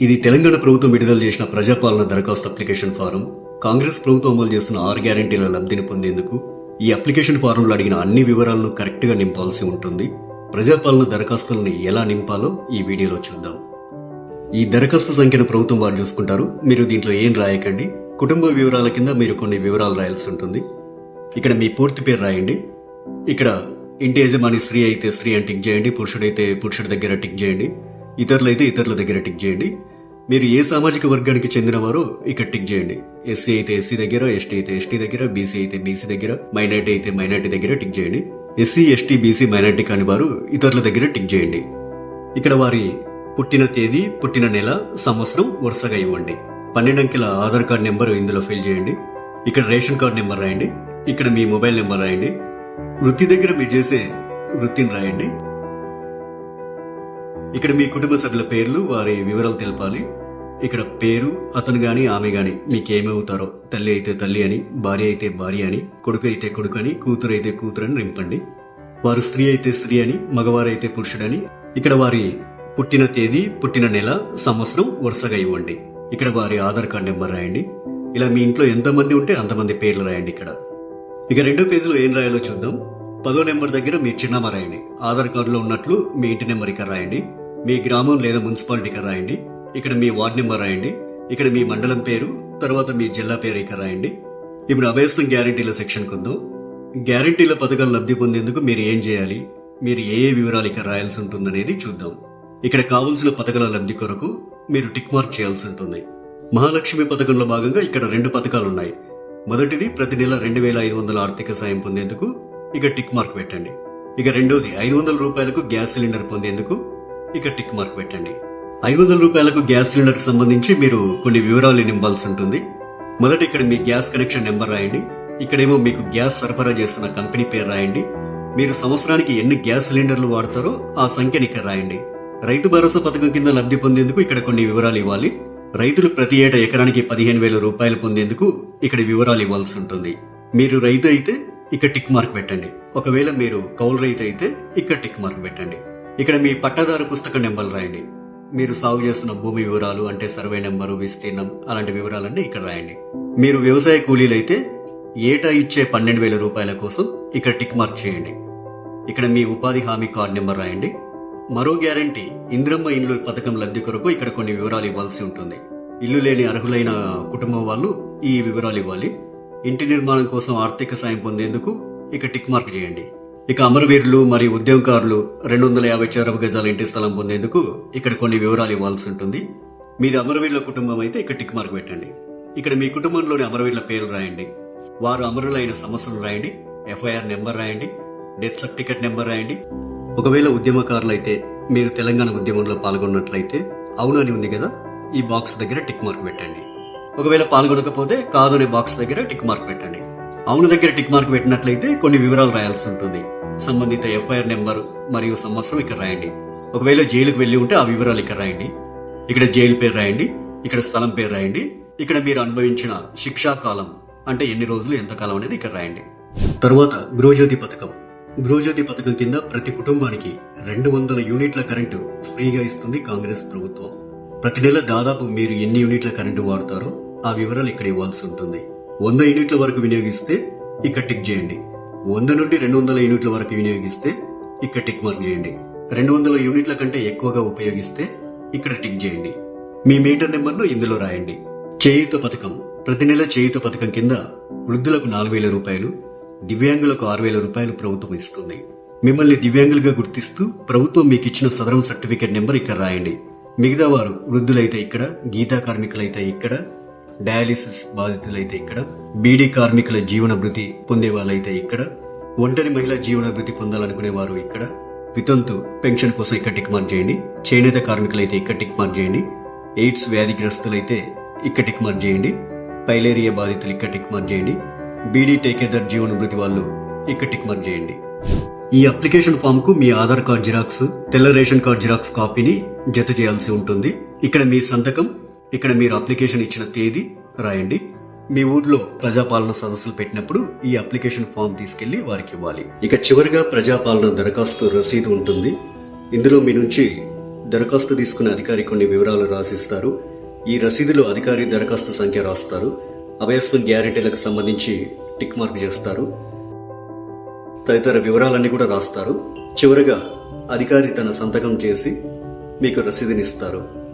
ఇది తెలంగాణ ప్రభుత్వం విడుదల చేసిన ప్రజాపాలన దరఖాస్తు అప్లికేషన్ ఫారం. కాంగ్రెస్ ప్రభుత్వం అమలు చేస్తున్న 6 గ్యారెంటీల లబ్ధిని పొందేందుకు ఈ అప్లికేషన్ ఫారంలో అడిగిన అన్ని వివరాలను కరెక్ట్గా నింపాల్సి ఉంటుంది. ప్రజాపాలన దరఖాస్తులను ఎలా నింపాలో ఈ వీడియోలో చూద్దాం. ఈ దరఖాస్తు సంఖ్యను ప్రభుత్వం వారు చూసుకుంటారు. మీరు దీంట్లో ఏం రాయకండి. కుటుంబ వివరాల కింద మీరు కొన్ని వివరాలు రాయాల్సి ఉంటుంది. ఇక్కడ మీ పూర్తి పేరు రాయండి. ఇక్కడ ఇంటి యజమాని స్త్రీ అయితే స్త్రీ అని టిక్ చేయండి, పురుషుడైతే పురుషుడి దగ్గర టిక్ చేయండి, ఇతరులైతే ఇతరుల దగ్గర టిక్ చేయండి. మీరు ఏ సామాజిక వర్గానికి చెందినవారో ఇక్కడ టిక్ చేయండి. ఎస్సీ అయితే ఎస్సీ దగ్గర, ఎస్టీ అయితే ఎస్టీ దగ్గర, బీసీ అయితే బీసీ దగ్గర, మైనార్టీ అయితే మైనార్టీ దగ్గర టిక్ చేయండి. ఎస్సీ ఎస్టీ బీసీ మైనార్టీ కాని వారు ఇతరుల దగ్గర టిక్ చేయండి. ఇక్కడ వారి పుట్టిన తేదీ, పుట్టిన నెల, సంవత్సరం వరుసగా ఇవ్వండి. 12 అంకెల ఆధార్ కార్డ్ నెంబర్ ఇందులో ఫిల్ చేయండి. ఇక్కడ రేషన్ కార్డ్ నెంబర్ రాయండి. ఇక్కడ మీ మొబైల్ నెంబర్ రాయండి. వృత్తి దగ్గర మీరు చేసే వృత్తిని రాయండి. ఇక్కడ మీ కుటుంబ సభ్యుల పేర్లు, వారి వివరాలు తెలపాలి. ఇక్కడ పేరు, అతను గాని ఆమె గాని మీకేమవుతారో, తల్లి అయితే తల్లి అని, భార్య అయితే భార్య అని, కొడుకు అయితే కొడుకు అని, కూతురు అయితే కూతురు అని నింపండి. వారు స్త్రీ అయితే స్త్రీ అని, మగవారైతే పురుషుడని. ఇక్కడ వారి పుట్టిన తేదీ, పుట్టిన నెల, సంవత్సరం వరుసగా ఇవ్వండి. ఇక్కడ వారి ఆధార్ కార్డ్ నెంబర్ రాయండి. ఇలా మీ ఇంట్లో ఎంతమంది ఉంటే అంతమంది పేర్లు రాయండి. ఇక్కడ ఇక 2వ పేజీలో ఏం రాయాలో చూద్దాం. 10వ నెంబర్ దగ్గర మీ చిరునామా రాయండి. ఆధార్ కార్డులో ఉన్నట్లు మీ ఇంటి నెంబర్ ఇక్కడ రాయండి. మీ గ్రామం లేదా మున్సిపాలిటీ ఇక్కడ రాయండి. ఇక్కడ మీ వార్డ్ నెంబర్ రాయండి. ఇక్కడ మీ మండలం పేరు, తర్వాత మీ జిల్లా పేరు ఇక్కడ రాయండి. ఇప్పుడు అభయస్థం గ్యారంటీల సెక్షన్ కొందాం. గ్యారంటీల పథకాలు లబ్ధి పొందేందుకు మీరు ఏం చేయాలి, మీరు ఏ వివరాలు ఇక్కడ రాయాల్సి ఉంటుందనేది చూద్దాం. ఇక్కడ కావలసిన పథకాల లబ్ధి కొరకు మీరు టిక్ మార్క్ చేయాల్సి ఉంటుంది. మహాలక్ష్మి పథకంలో భాగంగా ఇక్కడ 2 పథకాలు ఉన్నాయి. మొదటిది ప్రతి నెల 2500 ఆర్థిక సాయం పొందేందుకు ఇక టిక్ మార్క్ పెట్టండి. ఇక రెండోది 500 రూపాయలకు గ్యాస్ సిలిండర్ పొందేందుకు ఇక టిక్ మార్క్ పెట్టండి. 500 రూపాయలకు గ్యాస్ సిలిండర్ కి సంబంధించి మీరు కొన్ని వివరాలు నింపాల్సి ఉంటుంది. మొదట ఇక్కడ మీ గ్యాస్ కనెక్షన్ నెంబర్ రాయండి. ఇక్కడేమో మీకు గ్యాస్ సరఫరా చేస్తున్న కంపెనీ పేరు రాయండి. మీరు సంవత్సరానికి ఎన్ని గ్యాస్ సిలిండర్లు వాడతారో ఆ సంఖ్యని ఇక్కడ రాయండి. రైతు భరోసా పథకం కింద లబ్ధి పొందేందుకు ఇక్కడ కొన్ని వివరాలు ఇవ్వాలి. రైతులు ప్రతి ఏటా ఎకరానికి 15,000 రూపాయలు పొందేందుకు ఇక్కడ వివరాలు ఇవ్వాల్సి ఉంటుంది. మీరు రైతు అయితే ఇక్కడ టిక్ మార్క్ పెట్టండి. ఒకవేళ మీరు కౌలు రైతు అయితే ఇక్కడ టిక్ మార్క్ పెట్టండి. ఇక్కడ మీ పట్టాదారు పుస్తక నెంబర్లు రాయండి. మీరు సాగు చేస్తున్న భూమి వివరాలు అంటే సర్వే నెంబరు, విస్తీర్ణం అలాంటి వివరాలన్నీ ఇక్కడ రాయండి. మీరు వ్యవసాయ కూలీలైతే ఏటా ఇచ్చే 12,000 రూపాయల కోసం ఇక్కడ టిక్ మార్క్ చేయండి. ఇక్కడ మీ ఉపాధి హామీ కార్డు నెంబర్ రాయండి. మరో గ్యారంటీ ఇందిరమ్మ ఇండ్లు పథకం లబ్ధి కొరకు ఇక్కడ కొన్ని వివరాలు ఇవ్వాల్సి ఉంటుంది. ఇల్లు లేని అర్హులైన కుటుంబం వాళ్ళు ఈ వివరాలు ఇవ్వాలి. ఇంటి నిర్మాణం కోసం ఆర్థిక సాయం పొందేందుకు ఇక టిక్ మార్క్ చేయండి. ఇక అమరవీరులు మరియు ఉద్యమకారులు 250 చదరపు గజాల ఇంటి స్థలం పొందేందుకు ఇక్కడ కొన్ని వివరాలు ఇవ్వాల్సి ఉంటుంది. మీది అమరవీరుల కుటుంబం అయితే ఇక్కడ టిక్ మార్క్ పెట్టండి. ఇక్కడ మీ కుటుంబంలోని అమరవీరుల పేర్లు రాయండి. వారు అమరులైన సంవత్సరం రాయండి. ఎఫ్ఐఆర్ నెంబర్ రాయండి. డెత్ సర్టిఫికెట్ నెంబర్ రాయండి. ఒకవేళ ఉద్యమకారులు అయితే మీరు తెలంగాణ ఉద్యమంలో పాల్గొన్నట్లయితే అవును అని ఉంది కదా, ఈ బాక్స్ దగ్గర టిక్ మార్క్ పెట్టండి. ఒకవేళ పాల్గొనకపోతే కాదు అనే బాక్స్ దగ్గర టిక్ మార్క్ పెట్టండి. అవును దగ్గర టిక్ మార్క్ పెట్టినట్లయితే కొన్ని వివరాలు రాయాల్సి ఉంటుంది. సంబంధిత ఎఫ్ఐఆర్ నెంబర్ మరియు సంవత్సరం ఇక్కడ రాయండి. ఒకవేళ జైలుకు వెళ్లి ఉంటే ఆ వివరాలు ఇక్కడ రాయండి. ఇక్కడ జైలు పేరు రాయండి. ఇక్కడ స్థలం పేరు రాయండి. ఇక్కడ మీరు అనుభవించిన శిక్షా కాలం అంటే ఎన్ని రోజులు, ఎంత కాలం అనేది ఇక్కడ రాయండి. తరువాత గృహజ్యోతి పథకం. గృహజ్యోతి పథకం కింద ప్రతి కుటుంబానికి 200 యూనిట్ల కరెంటు ఫ్రీగా ఇస్తుంది కాంగ్రెస్ ప్రభుత్వం. ప్రతి నెల దాదాపు మీరు ఎన్ని యూనిట్ల కరెంటు వాడతారో ఆ వివరాలు ఇక్కడ ఇవ్వాల్సి ఉంటుంది. 100 యూనిట్ల వరకు వినియోగిస్తే ఇక్కడ టిక్ చేయండి. 100 నుండి 200 యూనిట్ల వరకు వినియోగిస్తే ఇక్కడ టిక్ మార్క్ చేయండి. 200 యూనిట్ల కంటే ఎక్కువగా ఉపయోగిస్తే ఇక్కడ టిక్ చేయండి. మీ మీటర్ నెంబర్ను ఇందులో రాయండి. చేయూత పథకం. ప్రతి నెల చేయూత పథకం కింద వృద్ధులకు 4,000 రూపాయలు, దివ్యాంగులకు 6,000 రూపాయలు ప్రభుత్వం ఇస్తుంది. మిమ్మల్ని దివ్యాంగులుగా గుర్తిస్తూ ప్రభుత్వం మీకు ఇచ్చిన సదరం సర్టిఫికేట్ నెంబర్ ఇక్కడ రాయండి. మిగతా వారు వృద్ధులైతే ఇక్కడ, గీతా కార్మికులైతే ఇక్కడ, డయాలిసిస్ బాధితులైతే ఇక్కడ, బీడీ కార్మికుల జీవన భృతి పొందే వాళ్ళైతే ఇక్కడ, ఒంటరి మహిళ జీవన భృతి పొందాలనుకునే వారు ఇక్కడ, వితంతు పెన్షన్ కోసం ఇక్కడ టిక్ మార్క్ చేయండి. చేనేత కార్మికులైతే ఇక్కడ టిక్ మార్క్ చేయండి. ఎయిడ్స్ వ్యాధిగ్రస్తులైతే ఇక్కడ టిక్ మార్క్ చేయండి. పైలేరియా బాధితులు ఇక్కడ టిక్ మార్క్ చేయండి. బీడీ టేకేదర్ జీవన భృతి వాళ్ళు ఇక్కడ టిక్ మార్క్ చేయండి. ఈ అప్లికేషన్ ఫామ్ కు మీ ఆధార్ కార్డ్ జిరాక్స్, తెల్ల రేషన్ కార్డ్ జిరాక్స్ కాపీని జత చేయాల్సి ఉంటుంది. ఇక్కడ మీ సంతకం, ఇక్కడ మీరు అప్లికేషన్ ఇచ్చిన తేదీ రాయండి. మీ ఊర్లో ప్రజాపాలన సదస్సులు పెట్టినప్పుడు ఈ అప్లికేషన్ ఫామ్ తీసుకెళ్లి వారికి ఇవ్వాలి. ఇక చివరిగా ప్రజాపాలన దరఖాస్తు రసీదు ఉంటుంది. ఇందులో మీ నుంచి దరఖాస్తు తీసుకునే అధికారి కొన్ని వివరాలు రాసిస్తారు. ఈ రసీదులో అధికారి దరఖాస్తు సంఖ్య రాస్తారు. అభయస్వన్ గ్యారెంటీలకు సంబంధించి టిక్ మార్క్ చేస్తారు. తదితర వివరాలన్నీ కూడా రాస్తారు. చివరగా అధికారి తన సంతకం చేసి మీకు రసీదునిస్తారు.